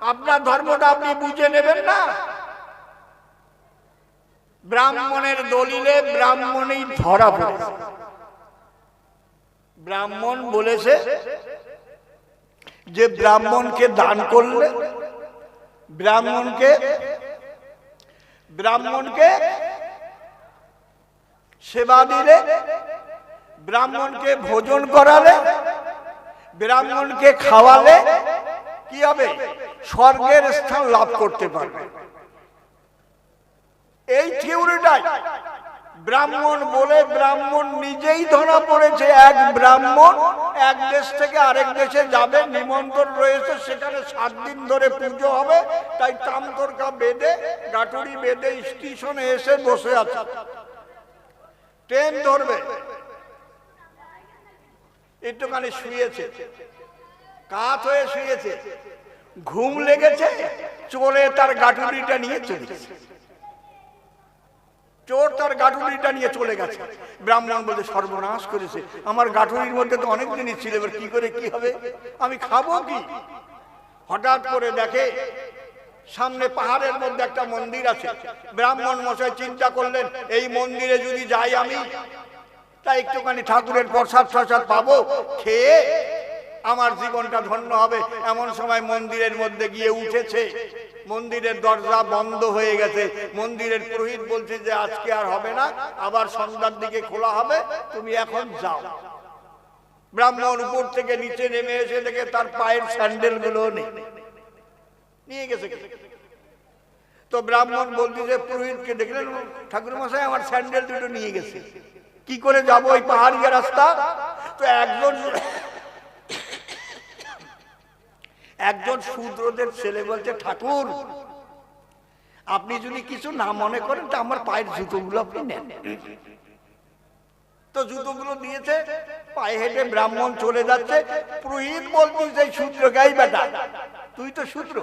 আপনার ধর্মটা আপনি বুঝে নেবেন না। ব্রাহ্মণের দলিলে ব্রাহ্মণই ধরা পড়েছে। ব্রাহ্মণ বলেছে যে ব্রাহ্মণকে দান করলে, ব্রাহ্মণকে সেবা দিলে, ব্রাহ্মণকে ভোজন করালে, ব্রাহ্মণকে খাওয়ালে কি হবে? স্বর্গের স্থান লাভ করতে পারবে। এই থিওরিটাই ব্রাহ্মণ বলে ব্রাহ্মণ নিজেই ধরা পড়েছে। এক ব্রাহ্মণ এক দেশ থেকে আরেক দেশে যাবে, নিমন্ত্রণ রয়েছে, সেখানে 7 দিন ধরে পুজো হবে, তাই তামতরকা বেঁধে, গাটুরি বেঁধে স্টেশনে এসে বসে আছে, ট্রেন ধরবে, একটুখানি শুয়েছে, কাত হয়ে শুয়েছে, ঘুম লেগেছে, চোরে তার গাটুরিটা নিয়ে চলেছে। চোর তার গাটুরিটা নিয়ে চলে গেছে। ব্রাহ্মণ বলতে সর্বনাশ করেছে, আমার গাটুরির মধ্যে তো অনেক জিনিস ছিল, এবার কি করে কি হবে, আমি খাবো কি? হঠাৎ করে দেখে সামনে পাহাড়ের মধ্যে একটা মন্দির আছে। ব্রাহ্মণ মশাই চিন্তা করলেন, এই মন্দিরে যদি যাই আমি, তাই একটুখানি ঠাকুরের প্রসাদ টসাদ পাবো, খেয়ে আমার জীবনটা ধন্য হবে। এমন সময় মন্দিরের মধ্যে গিয়ে উঠেছে, মন্দিরের দরজা বন্ধ হয়ে গেছে। মন্দিরের পুরোহিত বলছে যে আজকে আর হবে না, আবার সন্ধ্যার দিকে খোলা হবে, তুমি এখন যাও। ব্রাহ্মণ উপর থেকে নিচে নেমে এসে দেখে তার পায়ের স্যান্ডেল গুলো নেই, নিয়ে গেছে। তো ব্রাহ্মণ বলছে যে পুরোহিতকে দেখলেন, ঠাকুর মশাই আমার স্যান্ডেল দুটো নিয়ে গেছে, কি করে যাবো ওই পাহাড়িয়া রাস্তা? তো একজন শূদ্রদের ছেলে বলছে, ঠাকুর আপনি যদি কিছু না মনে করেন তো আমার পায়ের জুতোগুলো আপনি নেন। তো জুতোগুলো দিয়েছে, পায়ে হেঁটে ব্রাহ্মণ চলে যাচ্ছে। পুরোহিত বলছি যে শূদ্র গাই বেটা, তুই তো শূদ্র,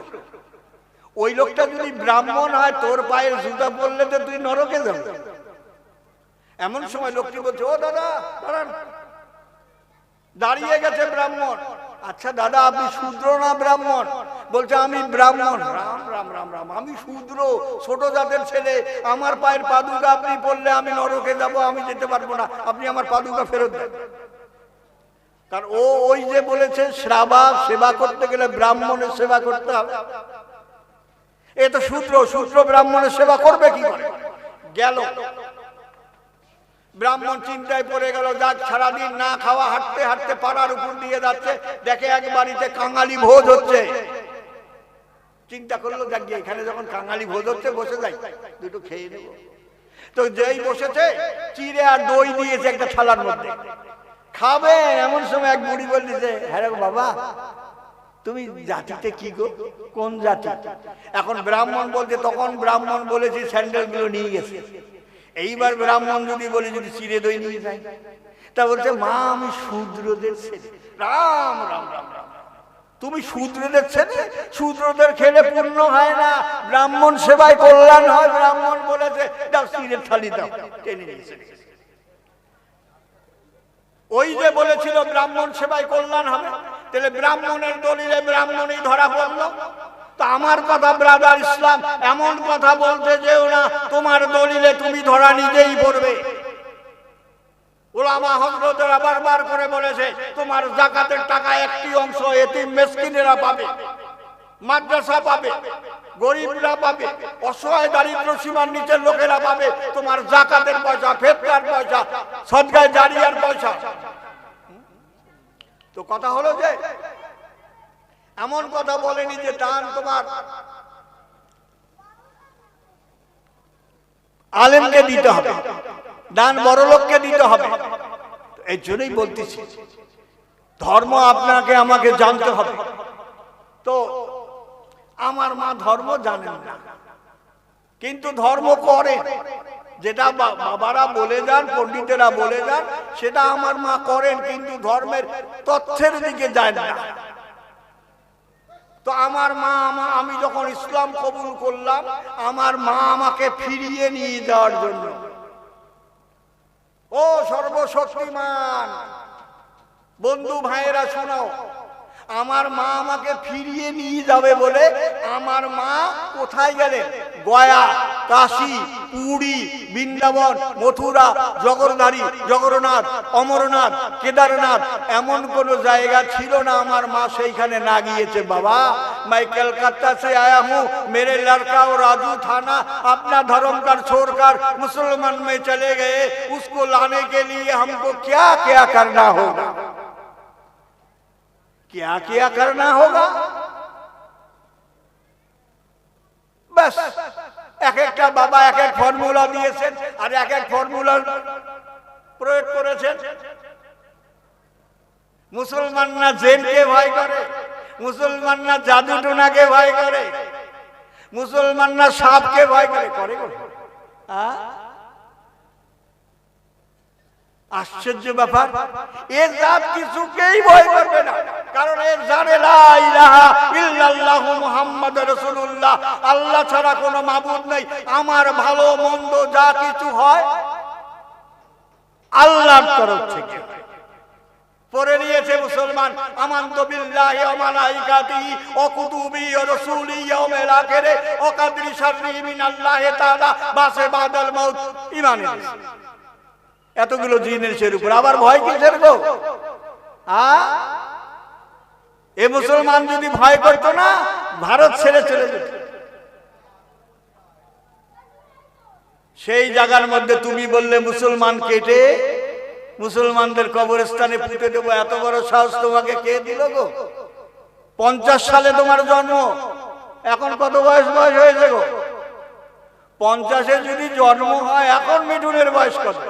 ওই লোকটা যদি ব্রাহ্মণ হয় তোর পায়ের জুতা পরলে তো তুই নরকে যাবি। এমন সময় লোকটি বলছে, ও দাদা দাঁড়ান। দাঁড়িয়ে গেছে ব্রাহ্মণ। আচ্ছা দাদা আপনি শূদ্র না ব্রাহ্মণ? বলছে আমি ব্রাহ্মণ। রাম রাম রাম রাম, আমি শূদ্র, ছোট জাতের ছেলে, আমার পায়ের পাদুকা আপনি পড়লে আমি নরকে যাব, আমি যেতে পারবো না, আপনি আমার পাদুকা ফেরত দেন। কারণ ওই যে বলেছে সেবা করতে গেলে ব্রাহ্মণের সেবা করতে হবে। এ তো শূদ্র ব্রাহ্মণের সেবা করবে কি করে? গেল। ব্রাহ্মণ চিন্তায় পড়ে গেল, যাক সারাদিন না খাওয়া হাঁটতে হাঁটতে পাড়ার উপর দিয়ে যাচ্ছে, দেখে এক বাড়িতে কাঙালি ভোজ হচ্ছে। চিন্তা করলো, দেখ এখানে যখন কাঙালি ভোজ হচ্ছে বসে যাই, দুটো খেয়ে নেব। তো যেই বসেছে, চিড়ে আর দই দিয়েছে একটা থালার মধ্যে, খাবে। এমন সময় এক বুড়ি বলতেছে, হ্যাঁ রে বাবা তুমি জাতিতে কি গো, কোন জাতি? এখন ব্রাহ্মণ বলতে, তখন ব্রাহ্মণ বলেছি স্যান্ডেল গুলো নিয়ে গেছে। এইবার ব্রাহ্মণ যদি বলে যদি চিড়ে দই নিয়ে যায়, তা বলছে মা আমি শূদ্রদের ছেলে। রাম রাম রাম রাম, তুমি শূদ্রদের ছেলে? শূদ্রদের খেলে পূর্ণ হয় না, ব্রাহ্মণ সেবায় কল্যাণ হয়। ব্রাহ্মণ বলেছে দাও চিড়ের থালি দাও, টেনে নিয়েছে। ওই যে বলেছিল ব্রাহ্মণ সেবায় কল্যাণ হবে, তাহলে ব্রাহ্মণের দলিলে ব্রাহ্মণই ধরা পড়লো। তো আমার কথা ব্রাদার ইসলাম, এমন কথা বলতে যেও না তোমার দলিলে তুমি ধরা নিজেই পড়বে। ওলামা হযরতেরা বারবার করে বলেছে, তোমার যাকাতের টাকা একটি অংশ এতিম মিসকিনেরা পাবে, মাদ্রাসা পাবে, গরিবরা পাবে, অসহায় দারিদ্র সীমার নিচের লোকেরা পাবে তোমার যাকাতের পয়সা, ফিতরার পয়সা, সদকায়ে জারিয়ার পয়সা। তো কথা হলো যে এমন কথা বলেনি যে দান তোমার আলেমকে দিতে হবে, দান বড় লোককে দিতে হবে। এই জন্যই বলতেছি ধর্ম আপনাকে আমাকে জানতে হবে। তো আমার মা ধর্ম জানেন না, কিন্তু ধর্ম করে, যেটা বাবারা বলে যান, পণ্ডিতেরা বলে যান, সেটা আমার মা করেন, কিন্তু ধর্মের তথ্যের দিকে যায় না। তো আমার মা আমি যখন ইসলাম কবুল করলাম, আমার মা আমাকে ফিরিয়ে নিয়ে যাওয়ার জন্য, ও সর্বশক্তিমান বন্ধু ভাইয়েরা শোনো, আমার মা আমাকে ফিরিয়ে নিয়ে যাবে বলে আমার মা কোথায় গেলেন? গয়া, কাশী, পুরী, বৃন্দাবন, মথুরা, জগন্নাথ, জগন্নাথ, অমরনাথ, কেদারনাথ, এমন কোন জায়গা ছিল না আমার মা সেইখানে না গিয়েছে। বাবা, मैं कलकत्ता से आया हूँ, मेरे लड़का और राजू था ना, अपना धर्म कर छोड़कर मुसलमान में चले गए, उसको लाने के लिए हमको क्या क्या करना होगा? क्या क्या करना होगा? बस এক একটা বাবা এক এক ফর্মুলা দিয়েছেন আর এক এক ফর্মুলা প্রয়োগ করেছেন। মুসলমানরা জেনকে ভয় করে, মুসলমানরা জাদু টোনাকে ভয় করে, মুসলমানরা সাপকে ভয় করে। করে আশ্চর্য ব্যাপার, এ জাত কিছুকেই ভয় করবে না, কারণ এ জানে লা ইলাহা ইল্লাল্লাহু মুহাম্মাদুর রাসূলুল্লাহ, আল্লাহ ছাড়া কোনো মাবুদ নেই। আমার ভালো মন্দ যা কিছু হয় আল্লাহর তরফ থেকে। পড়ে নিয়েছে মুসলমান, আমানতু বিল্লাহি ওয়া মালাইকাতিহি ওয়া কুতুবিহি ওয়া রাসূলিহি ওয়া ইয়াউমিল আখিরি ওয়া কদরি শাররিহি মিনাল্লাহি তাআলা বাসে বাদাল মাউত। ঈমান এনেছে এতগুলো জিনিসের উপর, আবার ভয় কিসের গো? এ মুসলমান যদি ভয় করতো না, ভারত ছেড়ে চলে যেত। সেই জায়গার মধ্যে তুমি বললে মুসলমান কেটে মুসলমানদের কবরস্থানে পুঁতে দেবো, এত বড় সাহস তোমাকে কে দিল গো? 50 সালে তোমার জন্ম, এখন কত বয়স হয়েছে গো? 50-এ যদি জন্ম হয়, এখন মিঠুনের বয়স কত?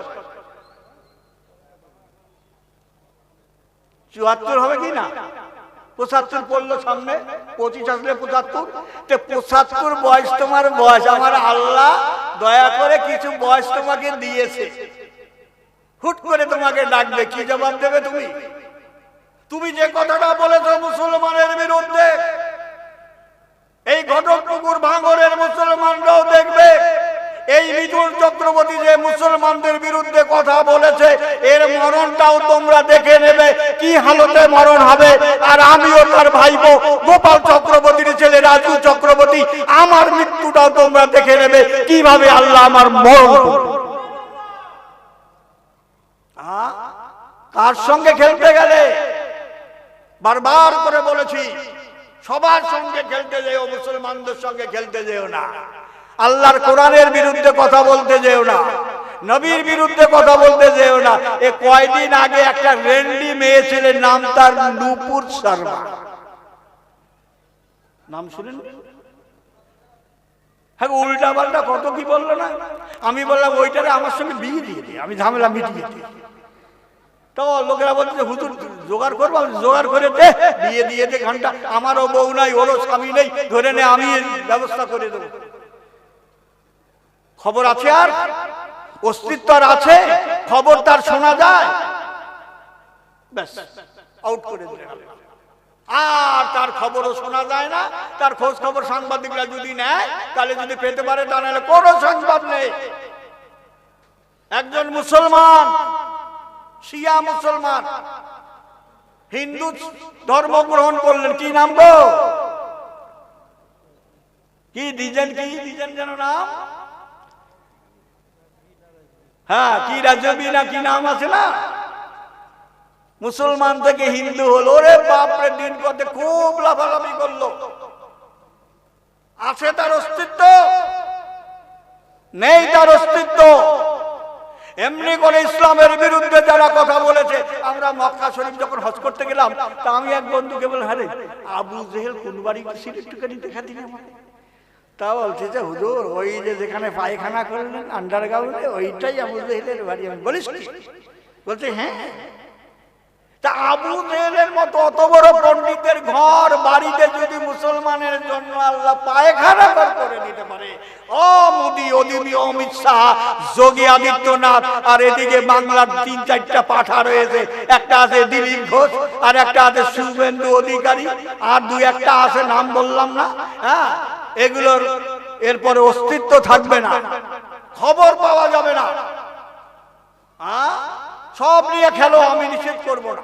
74 হবে কি না? 75 পড়লো সামনে, 25 আসলে 75। 75 বয়স তোমার বয়স। আমার আল্লাহ দয়া করে কিছু বয়স তোমাকে দিয়েছে, হুট করে তোমাকে ডাকবে, কি জবাব দেবে তুমি? তুমি যে কথাটা বলেছো মুসলমানের বিরুদ্ধে, এই ঘটকপুকুর ভাঙরের মুসলমানরাও দেখবে। এই মিঠুন চক্রবর্তী যে মুসলমানদের বিরুদ্ধে কথা বলেছে, এর মরণটাও তোমরা দেখে নেবে, কি হালতে মরণ হবে। আর আমিও তার ভাইপো গোপাল চক্রবর্তীর ছেলে রাজু চক্রবর্তী, আমার মৃত্যুটাও তোমরা দেখে নেবে, কিভাবে আল্লাহ আমার মরণ। কার সঙ্গে খেলতে গেলে? বারবার করে বলেছি, সবার সঙ্গে খেলতে যেও, মুসলমানদের সঙ্গে খেলতে যেও না। আল্লাহর কোরআনের বিরুদ্ধে কথা বলতে যেও না, নবীর বিরুদ্ধে কথা বলতে যেও না। এ কয়দিন আগে একটা রেন্ডি মেয়ে ছেলে, নাম তার নূপুর শর্মা, নাম শুনেন? হ্যাঁ, উল্টা পাল্টা কত কি বললো না। আমি বললাম ওইটারে আমার সঙ্গে বিয়ে দিয়ে দিই, আমি ঝামেলা মিটিয়ে দিই। তো লোকেরা বলছে হুজুর জোগাড় করবো, জোগাড় করে দে, বিয়ে দিয়ে দে ঘন্টা। আমারও বউ নাই, ওরও স্বামী নেই, ধরে নে আমি ব্যবস্থা করে দেবো। খবর আছে, আর অস্তিত্ব আর আছে, খবর তার শোনা যায়, ব্যাস আউট করে দিলে। আর তার খবরও শোনা যায় না, তার খোঁজ খবর সাংবাদিকরা যদি নেয় তাহলে যদি পেতে পারে, তা নাহলে কোনো সংবাদ নেই। একজন মুসলমান, শিয়া মুসলমান, হিন্দু ধর্ম গ্রহণ করলেন, কি নাম গো? কি দিজেন, কি দিজেন যেন নাম? হ্যাঁ, কি রাজবি না কি নাম আছে না? মুসলমান থেকে হিন্দু হলো, ওরে বাপরে, দিন করতে খুব লাফালাফি করলো। আছে তার অস্তিত্ব? নেই তার অস্তিত্ব। এমনি করে ইসলামের বিরুদ্ধে যারা কথা বলেছে, আমরা মক্কা শরীফ যখন হজ করতে গেলাম, তা আমি এক বন্ধুকে বললাম, হ্যাঁ রে, আবু জেহেল কোন বাড়ি গেছিল একটুখানি দেখা দিন আমাকে। তা বলছে যে হুজুর, ওই যে যেখানে পায়খানা করলেন আন্ডারগ্রাউন্ডে, ওইটাই আবু জেহেলের বাড়ি। আমি বলিস কি? বলছে হ্যাঁ। তা আবু জেহেলের মতো অত বড় পণ্ডিতের ঘর বাড়িতে যদি মুসলমানের জন্য আল্লাহ পায়খানা করে দিতে পারে, ও মোদি, ওদিমি, অমিত শাহ, যোগী আদিত্যনাথ, আর এদিকে বাংলার 3-4টা পাঠা রয়েছে, একটা আছে দিলীপ ঘোষ, আর একটা আছে শুভেন্দু অধিকারী, আর 2-1টা আছে, নাম বললাম না। হ্যাঁ, এগুলোর এরপরে অস্তিত্ব থাকবে না, খবর পাওয়া যাবে না। সব নিয়ে খেলো, আমি নিষেধ করবো না,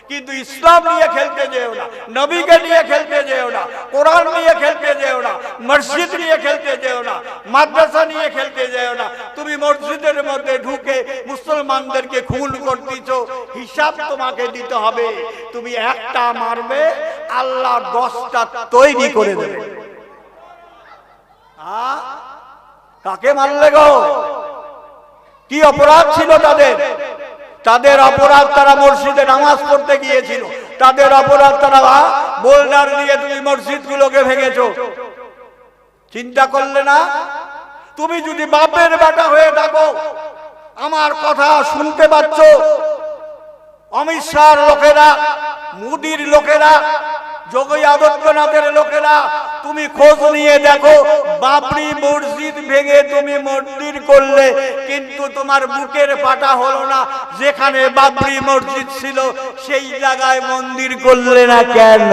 কিন্তু ইসলাম নিয়ে খেলতে যেও না, নবীকে নিয়ে খেলতে যেও না, কোরআন নিয়ে খেলতে যেও না। মসজিদ নিয়ে খেলতে যেও না, মাদ্রাসা নিয়ে খেলতে যেও না। তুমি মসজিদের মধ্যে ঢুকে মুসলমানদেরকে খুন করতেছো, হিসাব তোমাকে দিতে হবে। তুমি একটা মারবে, আল্লাহ 10টা তৈরি করে দেবে। কাকে মারলে গো? কি অপরাধ ছিল তাদের? তাদের অপরাধ তারা মসজিদে নামাজ পড়তে গিয়েছিল। তাদের অপরাধ তারা বোল্ডার দিয়ে তুমি মসজিদগুলোকে ভেঙেছো। চিন্তা করলে না? তুমি যদি বাপের বেটা হয়ে থাকো, আমার কথা শুনতে পাচ্ছ, অমিত শাহর লোকেরা, মোদির লোকেরা, যোগী আদিত্যনাথের লোকেরা, তুমি খোঁজ নিয়ে দেখো, বাবরি মসজিদ ভেঙে তুমি মন্দির করলে, কিন্তু তোমার বুকের পাটা হলো না। যেখানে বাবরি মসজিদ ছিল সেই জায়গায় মন্দির করলে না কেন?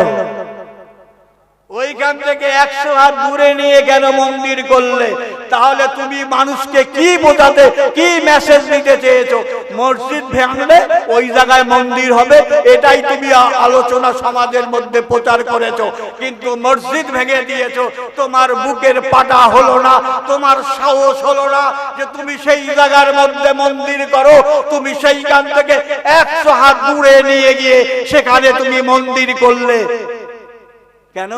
ওইখান থেকে 100 হাত দূরে নিয়ে কেন মন্দির করলে? তাহলে তুমি মানুষকে কি বোঝাতে, কি মেসেজ দিতে চেয়েছো? মসজিদ ভাঙলে ওই জায়গায় মন্দির হবে, এটাই তুমি আলোচনা সমাজের মধ্যে প্রচার করেছো। কিন্তু মসজিদ ভেঙে দিয়েছো, তোমার বুকের পাটা হলো না, তোমার সাহস হলো না যে তুমি সেই জায়গার মধ্যে মন্দির করো। তুমি সেইখান থেকে 100 হাত দূরে নিয়ে গিয়ে সেখানে তুমি মন্দির করলে কেন?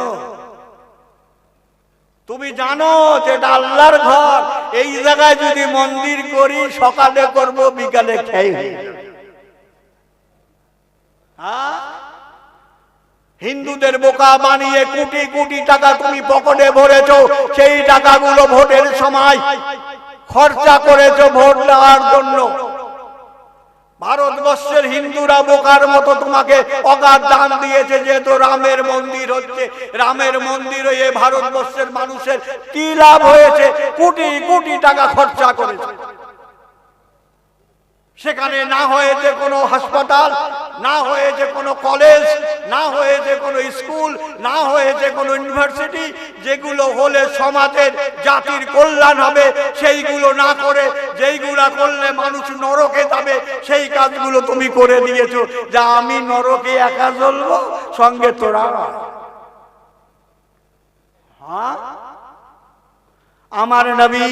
তুমি জানো যে এটা আল্লাহর ঘর, এই জায়গায় যদি মন্দির করি, সকালে করব, বিকালে খেয়ে হিন্দুদের বোকা বানিয়ে কোটি কোটি টাকা তুমি পকেটে ভরেছো। সেই টাকাগুলো ভোটের সময় খরচা করেছো ভোট দেওয়ার জন্য। ভারতবর্ষের হিন্দুরা বোকার মতো তোমাকে অগাধ দান দিয়েছে, যেহেতু রামের মন্দির হচ্ছে। রামের মন্দির হয়ে ভারতবর্ষের মানুষের কি লাভ হয়েছে? কোটি কোটি টাকা খরচা করেছে। সেখানে না হয়েছে কোনো হাসপাতাল, না হয়েছে কোনো কলেজ, না হয়েছে কোনো স্কুল, না হয়েছে কোনো ইউনিভার্সিটি। যেগুলো হলে সমাজের জাতির কল্যাণ হবে সেইগুলো না করে, যেইগুলা করলে মানুষ নরকে যাবে, সেই কাজগুলো তুমি করে দিয়েছো। যা আমি নরকে একা জ্বলবো, সঙ্গে তোরা। হ্যাঁ, আমার নবী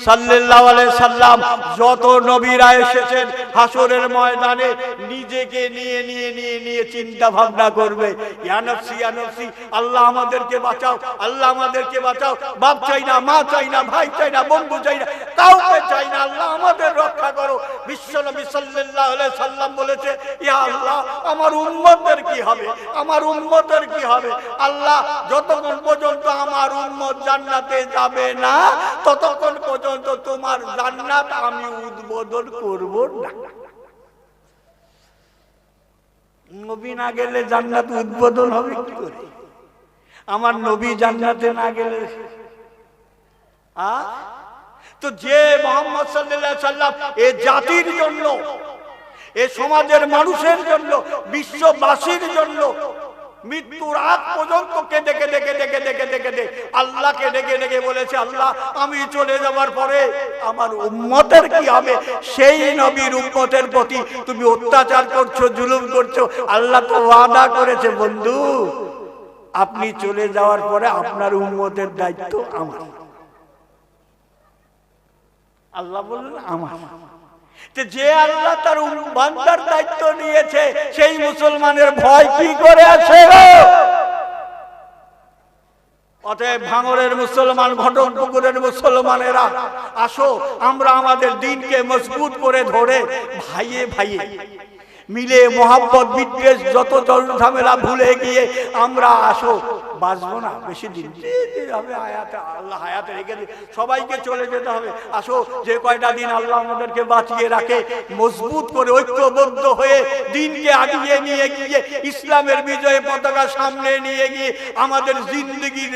সাল্লাল্লাহু আলাইহি সাল্লাম, যত নবীরা এসেছেন হাসরের ময়দানে নিজেকে নিয়ে নিয়ে নিয়ে নিয়ে চিন্তা ভাবনা করবে, ইয়া নফসি ইয়া নফসি, আল্লাহ আমাদেরকে বাঁচাও, আল্লাহ আমাদেরকে বাঁচাও। বাপ চাই না, মা চাই না, ভাই চাই না, বন্ধু চাই না, কাউকে চাই না, আল্লাহ আমাদের রক্ষা করো। বিশ্বনবী সাল্লাল্লাহু আলাইহি সাল্লাম বলেছে, ইয়া আল্লাহ আমার উম্মতের কি হবে, আমার উম্মতের কি হবে? আল্লাহ, যতক্ষণ পর্যন্ত আমার উম্মত জান্নাতে যাবে না, ততক্ষণ পর্যন্ত তোমার জান্নাত আমি উদ্বোধন করব না। নবী না গেলে জান্নাত উদ্বোধন হবে কি করে? আমার নবী জান্নাতে না গেলে তো যে মুহাম্মদ সাল্লাল্লাহু আলাইহি সাল্লাম এই জাতির জন্য, এই সমাজের মানুষের জন্য, বিশ্ববাসীর জন্য মৃত্যুর আগ পর্যন্ত কেঁদে কেঁদে কেঁদে কেঁদে কেঁদে কেঁদে আল্লাহকে ডেকে ডেকে বলেছে, আল্লাহ আমি চলে যাওয়ার পরে আমার উম্মতের কি হবে? সেই নবীর উম্মতের প্রতি তুমি অত্যাচার করছো, জুলুম করছো। আল্লাহ তো ওয়াদা করেছে, বন্ধু আপনি চলে যাওয়ার পরে আপনার উম্মতের দায়িত্ব আমার। আল্লাহ বললেন আমার। যে আল্লাহ তার বান্দার দায়িত্ব নিয়েছে, সেই মুসলমানের ভয় কি করে আসে? অতএব ভাঙড়ের মুসলমান, ঘটকপুকুরের মুসলমানেরা, আসো আমরা আমাদের দিনকে মজবুত করে ধরে ভাইয়ে ভাইয়ে মিলে মোহাব্বত, বিদ্বেষ, যত জল ঝামেলা ভুলে গিয়ে আমরা আসো, বাঁচবো না বেশি দিন হবে। আল্লাহ হায়াতে রেখে সবাইকে চলে যেতে হবে। আসো, যে কয়টা দিন আল্লাহ আমাদেরকে বাঁচিয়ে রাখে, মজবুত করে ঐক্যবদ্ধ হয়ে দিনকে আগিয়ে নিয়ে গিয়ে ইসলামের বিজয় পতাকা সামনে নিয়ে গিয়ে আমাদের জিন্দগির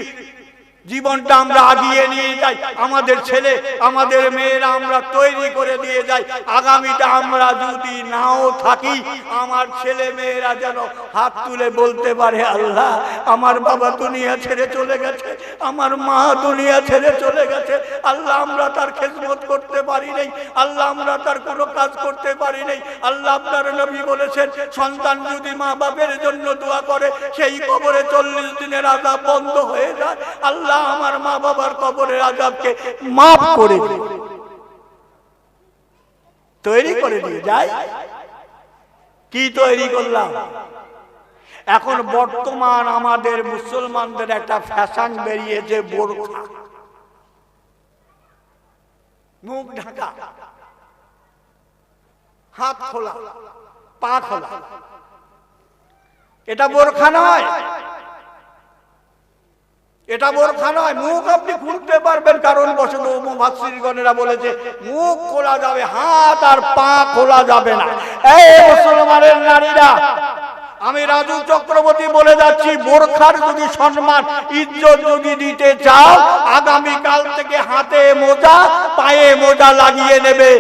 জীবনটা আমরা আগিয়ে নিয়ে যাই। আমাদের ছেলে, আমাদের মেয়েরা আমরা তৈরি করে দিয়ে যাই। আগামীটা আমরা যদি নাও থাকি, আমার ছেলে মেয়েরা যেন হাত তুলে বলতে পারে, আল্লাহ আমার বাবা দুনিয়া ছেড়ে চলে গেছে, আমার মা দুনিয়া ছেড়ে চলে গেছে, আল্লাহ আমরা তার খেদমত করতে পারি নাই, আল্লাহ আমরা তার কোনো কাজ করতে পারি নাই। আল্লাহ আপনার নবী বলেছেন, সন্তান যদি মা বাপের জন্য দোয়া করে, সেই কবরে 40 দিনের আযাব বন্ধ হয়ে যায়। আল্লাহ আল্লাহ আমার মা বাবার কবরের আযাবকে মাফ করে দিন। তৈরি করে দিয়ে যাই। কি তৈরি করলাম? এখন বর্তমান আমাদের মুসলমানদের একটা ফ্যাশন বেরিয়েছে, বোরখা, মুখ ঢাকা, হাত খোলা, পা খোলা। এটা বোরখা নয়, এটা বোরখা নয়। মুখ আপনি খুলতে পারবেন, কারণ বসত মুফাসসিরগণেরা বলেছে মুখ খোলা যাবে, হাত আর পা খোলা যাবে না। এই মুসলমানের নারীরা, আমি রাজু চক্রবর্তী বলে যাচ্ছি, বোরখার যদি সম্মান ইজ্জত যদি দিতে চাও, আগামী কাল থেকে হাতে মোজা পায়ে মোজা লাগিয়ে নেবে।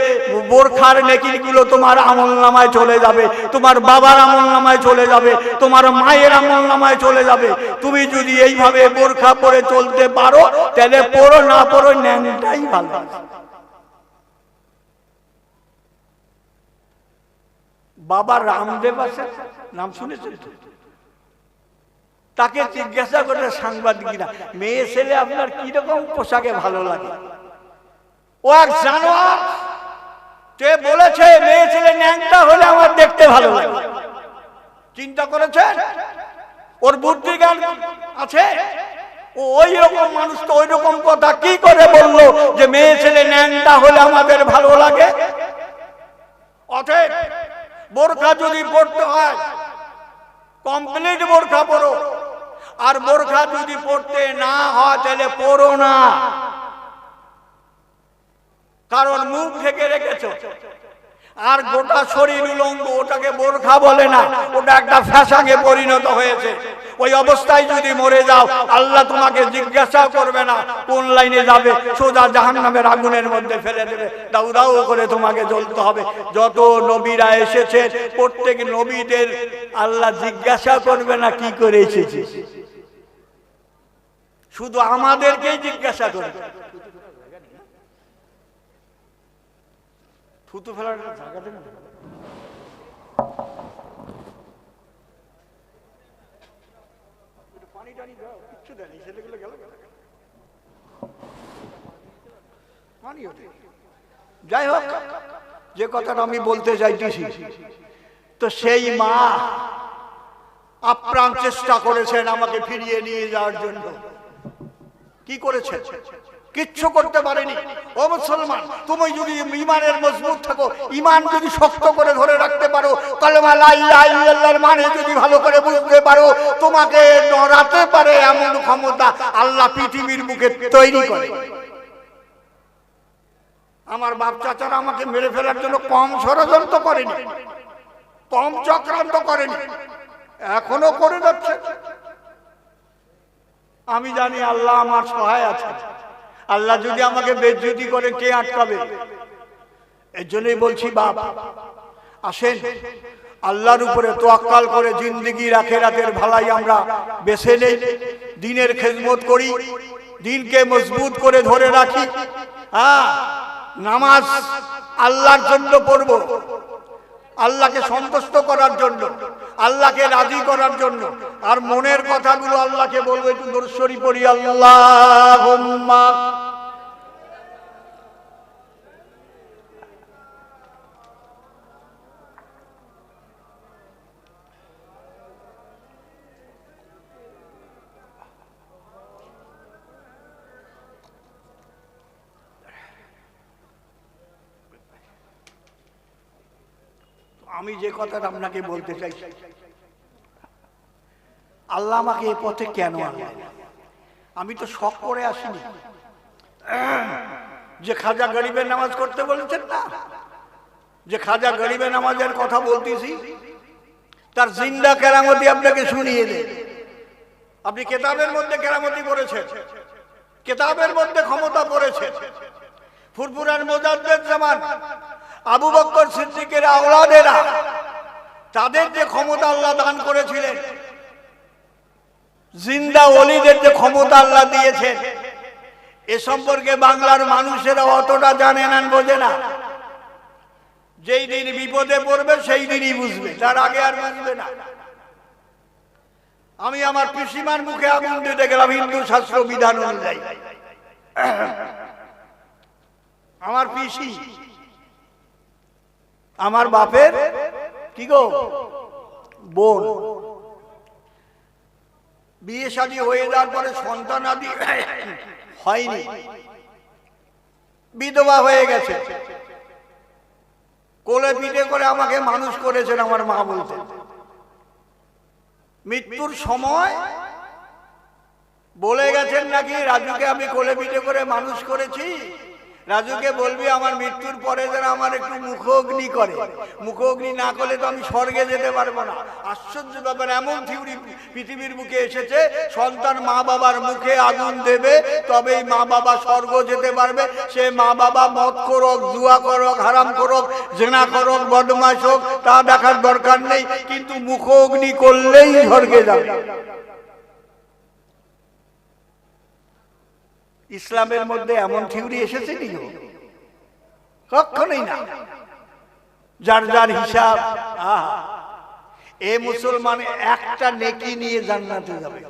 বোরখার নেকিগুলো তোমার আমলনামায় চলে যাবে, তোমার বাবার আমলনামায় চলে যাবে, তোমার মায়ের আমলনামায় চলে যাবে। তুমি যদি এইভাবে বোরখা পরে চলতে পারো, তাহলে পরো, না পরো ন্যাংটাই ভালো। বাবা রামদেব আছে, নাম শুনেছেন? তাকে জিজ্ঞাসা করে সাংবাদিকরা, মেয়ে ছেলে আপনার কি রকম পোশাকে ভালো লাগে? ও এক জানোয়ার, সে বলেছে মেয়ে ছেলে ন্যাংটা হলে আমার দেখতে ভালো লাগে। চিন্তা করেছেন? ওর বুদ্ধি জ্ঞান আছে? ও ওই রকম মানুষ তো ওই রকম কথা কি করে বললো যে মেয়ে ছেলে ন্যাংটা হলে আমাদের ভালো লাগে? অতএব বোরখা যদি পড়তে হয়, কমপ্লিট বোরখা পরো। আর বোরখা যদি পড়তে না হয়, তাহলে পরো না, কারণ মুখ ঢেকে রেখেছো। আর গোটা শরীর উলঙ্গ, ওটাকে বোরখা বলে না, ওটা একটা ফ্যাশনে পরিণত হয়েছে। ওই অবস্থায় যদি মরে যাও, আল্লাহ তোমাকে জিজ্ঞাসা করবে না কোন লাইনে যাবে, সোজা জাহান্নামের আগুনের মধ্যে ফেলে দেবে, দাউ দাউ করে তোমাকে জ্বলতে হবে। যত নবীরা এসেছে, প্রত্যেক নবীদের আল্লাহ জিজ্ঞাসা করবে না কি করে এসেছে, শুধু আমাদেরকেই জিজ্ঞাসা করবে। থুতু ফেলার জায়গা দেন, পানি টানি দাও, কিচ্ছু দেয়নি, ছেলেগুলো গেল পানি ওঠে। যাই হোক, যে কথাটা আমি বলতে চাইতেছি, তো সেই মা আপ্রাণ চেষ্টা করেছেন আমাকে ফিরিয়ে নিয়ে যাওয়ার জন্য। কি করেছেন? কিচ্ছু করতে পারেনি। ও মুসলমান, তুমি যদি ঈমানের মজবুত থাকো, ঈমান যদি শক্ত করে ধরে রাখতে পারো, কালেমা লা ইলাহা ইল্লাল্লাহর মানে যদি ভালো করে বুঝতে পারো, তোমাকে নড়াতে পারে এমন ক্ষমতা আল্লাহ পৃথিবীর বুকে তৈরি করে। আমার বাপ চাচারা আমাকে মেরে ফেলার জন্য কম ষড়যন্ত্র করেনি, কম চক্রান্ত করেনি, এখনো করে যাচ্ছে। আমি জানি আল্লাহ আমার সহায় আছে। আল্লাহ যদি আমাকে বেজ্জতি করে, কে আটকাবে? এর জন্যই বলছি, বাপ আসেন আল্লাহর উপরে তোয়াক্কাল করে জিন্দেগির আখিরাতের ভালাই আমরা বেছে নেই, দ্বীনের খেদমত করি, দ্বীনকে মজবুত করে ধরে রাখি। হ্যাঁ, নামাজ আল্লাহর জন্য পড়ব, আল্লাহকে সন্তুষ্ট করার জন্য, আল্লাহকে রাজি করার জন্য। আর মনের কথাগুলো আল্লাহকে বলবো। একটু দরুদ শরীফ পড়ি। আল্লাহুম্মা আমি যে কথাটা আপনাকে বলতে চাই, আল্লাহ আমাকে এই পথে কেন আনলেন? আমি তো শখ করে আসিনি। যে খাজা গরিবের নামাজ করতে বলেছেন না, যে খাজা গরিবের নামাজের কথা বলতেছি, তার জিন্দা কেরামতি আপনাকে শুনিয়ে দেন। আপনি কেতাবের মধ্যে কেরামতি পড়েছেন, কেতাবের মধ্যে ক্ষমতা পড়েছেন। ফুরফুরার মুজাদ্দেদ জামান আবু বকর সিদ্দিকের আওলাদেরা, তাদের যে ক্ষমতা আল্লাহ দান করেছিলেন, জিন্দা ওলিদের যে ক্ষমতা আল্লাহ দিয়েছেন, এ সম্পর্কে বাংলার মানুষেরা অতটা জানে না, বোঝে না। যেই দিন বিপদে পড়বে সেই দিনই বুঝবে, তার আগে আর বুঝবে না। আমি আমার পিসিমার মুখে আগুন দিতে গেলাম হিন্দু শাস্ত্র বিধান অনুযায়ী। আমার পিসি আমার বাপের কি গো বোন, বিয়ে শাদী হয়ে যাওয়ার পরে সন্তান আদি হয়নি, বিধবা হয়ে গেছে। কোলে পিঠে করে আমাকে মানুষ করেছেন আমার মা বলতেন। মৃত্যুর সময় বলে গেছেন নাকি রাজুকে আমি কোলে পিঠে করে মানুষ করেছি, রাজুকে বলবি আমার মৃত্যুর পরে যেন আমার একটু মুখোগ্নি করে, মুখোগ্নি না করলে তো আমি স্বর্গে যেতে পারবো না। আশ্চর্য ব্যাপার, এমন থিওরি পৃথিবীর বুকে এসেছে, সন্তান মা বাবার মুখে আগুন দেবে তবেই মা বাবা স্বর্গ যেতে পারবে। সে মা বাবা মদ করুক, জুয়া করুক, হারাম করুক, জেনা করুক, বদমাশ হোক, তা দেখার দরকার নেই, কিন্তু মুখোগ্নি করলেই স্বর্গে যাবে। ইসলামের মধ্যে এমন থিওরি এসেছে কি? কখনোই না। যার যার হিসাব। এ মুসলমান একটা নেকি নিয়ে জান্নাতে যাবে,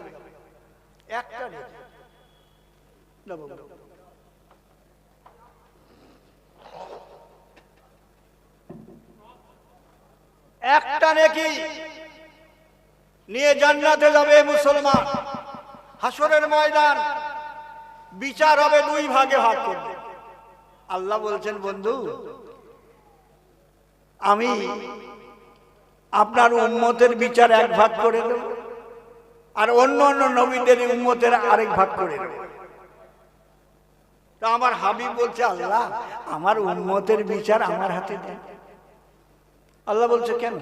একটা নেকি। একটা নেকি নিয়ে জান্নাতে যাবে মুসলমান। হাসরের ময়দান বিচার হবে, দুই ভাগে ভাগ করবে। আল্লাহ বলছেন, বন্ধু আমি আপনার উম্মতের বিচার এক ভাগ করে দেব, আর অন্য অন্য নবীদের উম্মতের আরেক ভাগ করে দেব। তা আমার হাবিব বলছে, আল্লাহ আমার উম্মতের বিচার আমার হাতে দেন। আল্লাহ বলছে, কেন?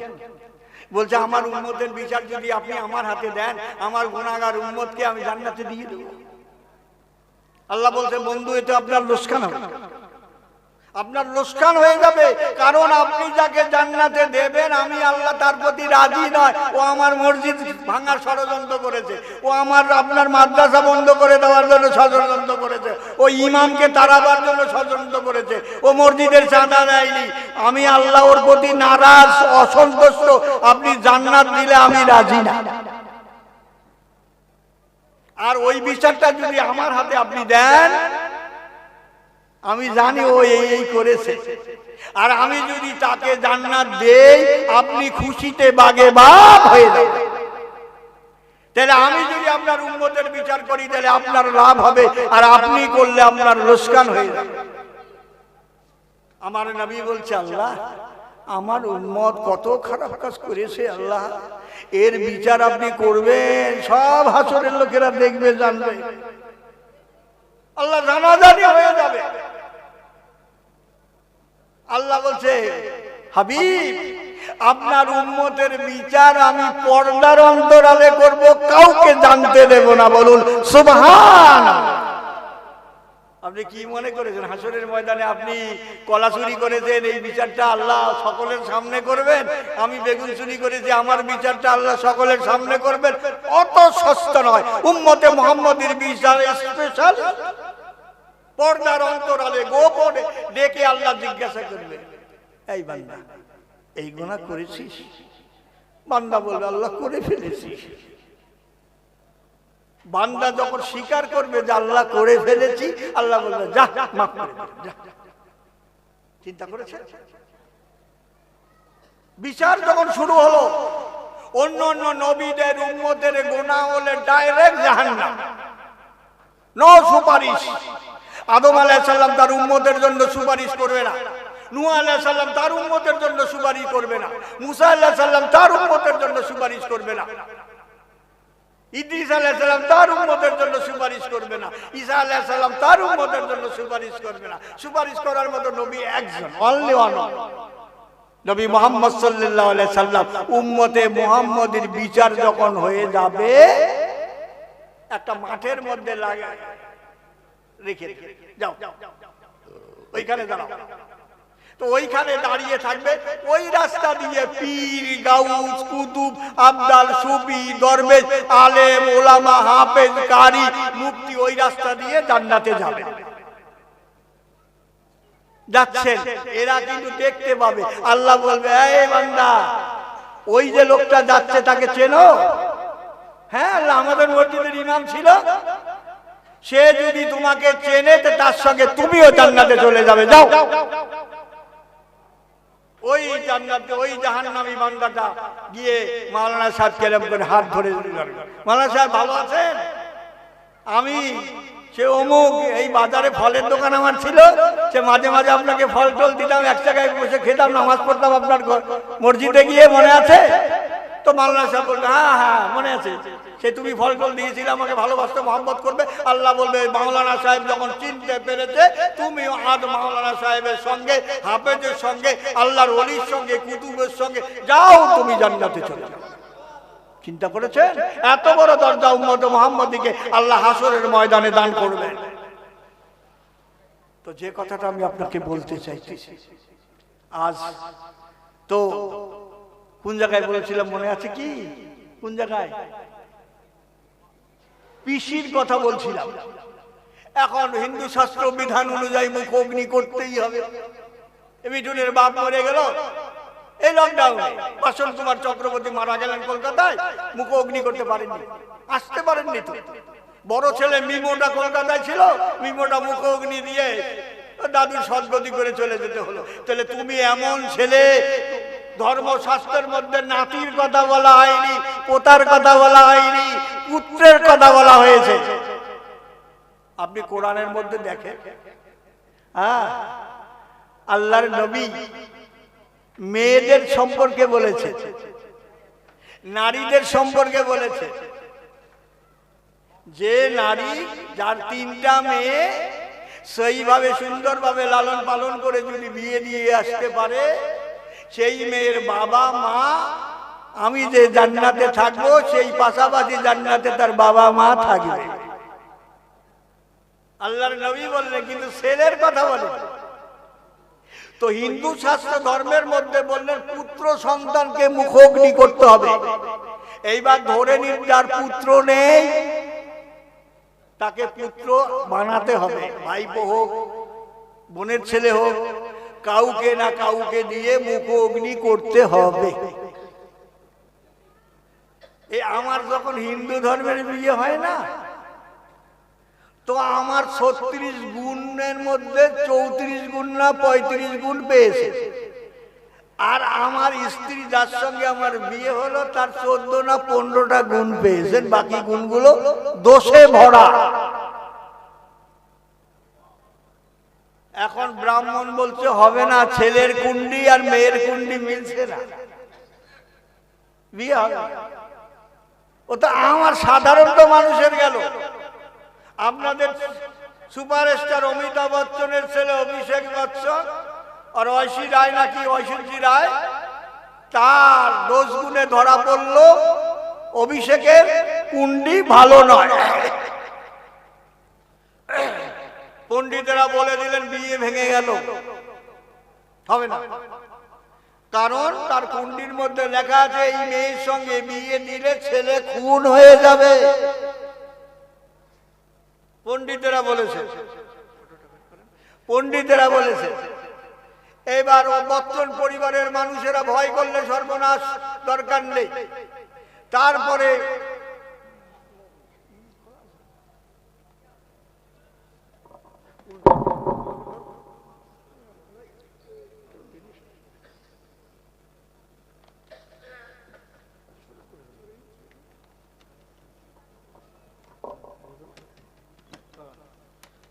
বলছে, আমার উম্মতের বিচার যদি আপনি আমার হাতে দেন, আমার গুনাহগার উম্মতকে আমি জান্নাতে দিয়ে দেব। আল্লাহ বলছে, বন্ধু এতে আপনার লোকসান হবে, আপনার লোকসান হয়ে যাবে। কারণ আপনি যাকে জান্নাতে দেবেন আমি আল্লাহ তার প্রতি রাজি নয়। ও আমার মসজিদ ভাঙার ষড়যন্ত্র করেছে, ও আমার আপনার মাদ্রাসা বন্ধ করে দেওয়ার জন্য ষড়যন্ত্র করেছে, ও ইমামকে তাড়াবার জন্য ষড়যন্ত্র করেছে, ও মসজিদের চাঁদা দেয়নি। আমি আল্লাহ ওর প্রতি নারাজ, অসন্তুষ্ট। আপনি জান্নাত দিলে আমি রাজি না। আর ওই বিচারটা যদি আমার হাতে আপনি দেন, আমি জানি ও এই করেছে, আর আমি যদি তাকে জান্নাত দেই আপনি খুশিতে বাগে বাপ হয়ে যাবে। তাহলে আমি যদি আপনার উম্মতের বিচার করি তাহলে আপনার লাভ হবে, আর আপনি করলে আপনার লোকসান হয়ে যাবে। আমার নবী বলছে, আল্লাহ আমার উম্মত কত খারাপ কাজ করেছে, আল্লাহ এর বিচার আপনি করবেন, সব হাসরের লোকেরা দেখবে, জানবে, আল্লাহ জানাজানি হয়ে যাবে। আল্লাহ বলছে, হাবিব আপনার উম্মতের বিচার আমি পর্দার অন্তরালে করব, কাউকে জানতে দেব না। বলুন সুবহানাল্লাহ। আপনি কি মনে করেছেন হাসরের ময়দানে আপনি কলা চুরি করেছেন, এই বিচারটা আল্লাহ সকলের সামনে করবেন? আমি বেগুন চুরি করেছি, আমার বিচারটা আল্লাহ সকলের সামনে করবেন? অত সস্তা নয়। উম্মতে মুহাম্মদের বিচার স্পেশাল, পর্দার অন্তরালে গোপনে ডেকে আল্লাহ জিজ্ঞাসা করবে, এই বান্দা এই গুনাহ করেছিস? বান্দা বলবে, আল্লাহ করে ফেলেছি। বান্দা যখন স্বীকার করবে যে আল্লাহ করে ফেলেছি, আল্লাহ বলবে, যা মাফ করে দে, যা। চিন্তা করেছে? বিচার যখন শুরু হলো, অন্য অন্য নবীদের উম্মতের গুনাহ হলে ডাইরেক্ট জাহান্নাম, নো সুপারিশ। আদম আলাইহিস সালাম তার উম্মতের জন্য সুপারিশ করবে না, নূহ আলাইহিস সালাম তার উম্মতের জন্য সুপারিশ করবে না, মুসা আলাইহিস সালাম তার উম্মতের জন্য সুপারিশ করবে না, ইদ্রিস আলাইহিস সালাম তার উম্মতের জন্য সুপারিশ করবে না, ঈসা আলাইহিস সালাম তার উম্মতের জন্য সুপারিশ করবে না। সুপারিশ করার মতো নবী একজন, অনলি ওয়ান, নবী মুহাম্মদ সাল্লাল্লাহু আলাইহি সাল্লাম। উম্মতে মুহাম্মদের বিচার যখন হয়ে যাবে, একটা মাঠের মধ্যে লাগা রেখে যাও, ওইখানে দাঁড়াও। তো ওইখানে দাঁড়িয়ে থাকবে, ওই রাস্তা দিয়ে পীর, গাউস, কুতুব, আবদাল, সুফি, দরবেশ, আলেম, ওলামা, হাফেজ, কারি, মুফতি ওই রাস্তা দিয়ে জান্নাতে যাবে। যাচ্ছেন, এরা কিন্তু দেখতে পাবে। আল্লাহ বলবে, এই বান্দা ওই যে লোকটা যাচ্ছে তাকে চেনো? হ্যাঁ, আল্লাহ আমাদের মসজিদের ইমাম ছিল, সে যদি তোমাকে চেনে তো তার সঙ্গে তুমিও জান্নাতে চলে যাবে। যাও, ওই জান্নাতে ওই জাহান্নামী বান্দাটা গিয়ে মাওলানা সাহেব কেরম করে হাত ধরে, মাওলানা সাহেব ভালো আছেন? আমি সে অমুক, এই বাজারে ফলের দোকান আমার ছিল, সে মাঝে মাঝে আপনাকে ফল টল দিতাম, এক জায়গায় বসে খেতাম, নামাজ পড়তাম আপনার মসজিদে গিয়ে, মনে আছে? তো মাওলানা সাহেব বলবে হ্যাঁ হ্যাঁ মনে আছে, সে তুমি ফল টল দিয়েছিলে, আমাকে ভালোবাসতে মহব্বত করবে। আল্লাহ বলবে মাওলানা সাহেব যখন চিনতে পেরেছে তুমিও আজ মাওলানা সাহেবের সঙ্গে, হাফেজের সঙ্গে, আল্লাহর ওলির সঙ্গে, কুতুবের সঙ্গে যাও, তুমি জান্নাতে চলে যাও। চিন্তা করেছেন? এত বড় দরজা উম্মত মুহাম্মদীকে আল্লাহ হাসরের ময়দানে দান করবেন। তো যে কথাটা আমি আপনাকে বলতে চাইতেছি, আজ তো কোন জায়গায় বলেছিলাম মনে আছে কি? কোন জায়গায়? পিসির কথা বলছিলাম। এখন হিন্দু শাস্ত্র বিধান অনুযায়ী মুখ অগ্নি করতেই হবে। মিঠুনের বাপ মরে গেল এই লকডাউনে, বসন্ত কুমার চক্রবর্তী মারা গেলেন কলকাতায়, মুখ অগ্নি করতে পারেননি, আসতে পারেননি। তো বড় ছেলে মিমোটা কলকাতায় ছিল, মিমোটা মুখ অগ্নি দিয়ে দাদুর সদ্গতি করে চলে যেতে হলো। তাহলে তুমি এমন ছেলে, ধর্মশাস্ত্রের মধ্যে নাতির কথা বলা হয়নি, পোতার কথা বলা হয়নি, পুত্রের কথা বলা হয়েছে। আপনি কোরআনের মধ্যে দেখেন, হ্যাঁ, আল্লাহর নবী মেয়েদের সম্পর্কে বলেছে, নারীদের সম্পর্কে বলেছে, যে নারী যার 3টা মেয়ে সেইভাবে সুন্দরভাবে লালন পালন করে যদি বিয়ে দিয়ে আসতে পারে, সেই মেয়ের বাবা মা, আমি যে জান্নাতে থাকবো সেই পাশাপাশি জান্নাতে তার বাবা মা থাকবে। আল্লাহর নবী বললেন, কিন্তু ছেলের কথা বলে। তো হিন্দু শাস্ত্র ধর্মের মধ্যে বললেন পুত্র সন্তানকে মুখোগ্নি করতে হবে। এইবার ধরে নিন যার পুত্র নেই তাকে পুত্র বানাতে হবে, ভাইপো হোক, বোনের ছেলে হোক, কাউকে না কাউকে দিয়ে মুখ অগ্নি করতে হবে। এই আমার যখন হিন্দু ধর্মের বিয়ে হয় না, তো আমার 36 গুণের মধ্যে 34 গুণ না 35 গুণ পেয়েছে। আর আমার স্ত্রী যার সঙ্গে আমার বিয়ে হলো তার 14 না 15টা গুণ পেয়েছেন, বাকি গুণগুলো দোষে ভরা। এখন ব্রাহ্মণ বলছে হবে না, ছেলের কুণ্ডি আর মেয়ের কুণ্ডি মিলছে না, বিয়ে হবে। ও তো আমার সাধারণত মানুষের গেল। আপনাদের সুপারস্টার অমিতাভ বচ্চনের ছেলে অভিষেক বচ্চন আর ঐশী রায়, নাকি ঐশ্বর্যী রায়, তার 10 গুণে ধরা পড়ল অভিষেকের কুণ্ডি ভালো নয়। পণ্ডিতেরা বলে দিলেন বিয়ে ভেঙে গেল, হবে না। কারণ তার কুণ্ডির মধ্যে লেখা আছে এই মেয়ের সঙ্গে বিয়ে দিলে ছেলে খুন হয়ে যাবে। পণ্ডিতেরা বলেছে, পণ্ডিতেরা বলেছে। এবার বচ্চন পরিবারের মানুষেরা ভয় করলে সর্বনাশ, দরকার নেই। তারপরে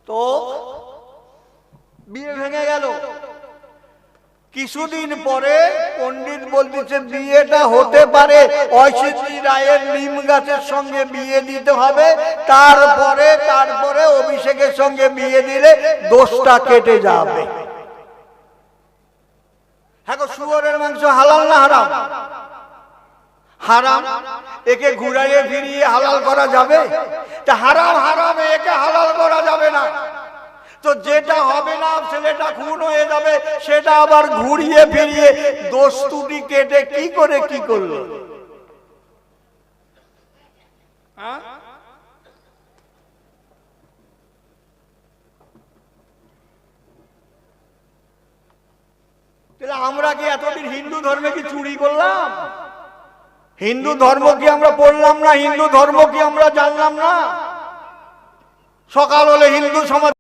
তো বিয়ে ভেঙে গেল। কিছুদিন পরে পণ্ডিত বলতেছে বিয়েটা হতে পারে, ঐশ্বর্যী রায়ের নিম গাছের সঙ্গে বিয়ে দিতে হবে, তারপরে অভিষেকের সঙ্গে বিয়ে দিলে দোষটা কেটে যাবে। হ্যাঁ, শুয়োরের মাংস হালাল না হারাম? হারাম। একে ঘুরাইয়ে ফিরিয়ে হালাল করা যাবে? তা হারাম হারাম, একে হালাল করা যাবে না। তো যেটা হবে না, ছেলেটা খুন হয়ে যাবে, সেটা আবার ঘুরিয়ে ফিরিয়ে দোষ ত্রুটি কেটে কি করে কি করলো? তাহলে আমরা কি এতদিন হিন্দু ধর্মে কি চুরি করলাম? হিন্দু ধর্ম কি আমরা পড়লাম না? হিন্দু ধর্ম কি আমরা জানলাম না? সকাল হলে হিন্দু সমাজ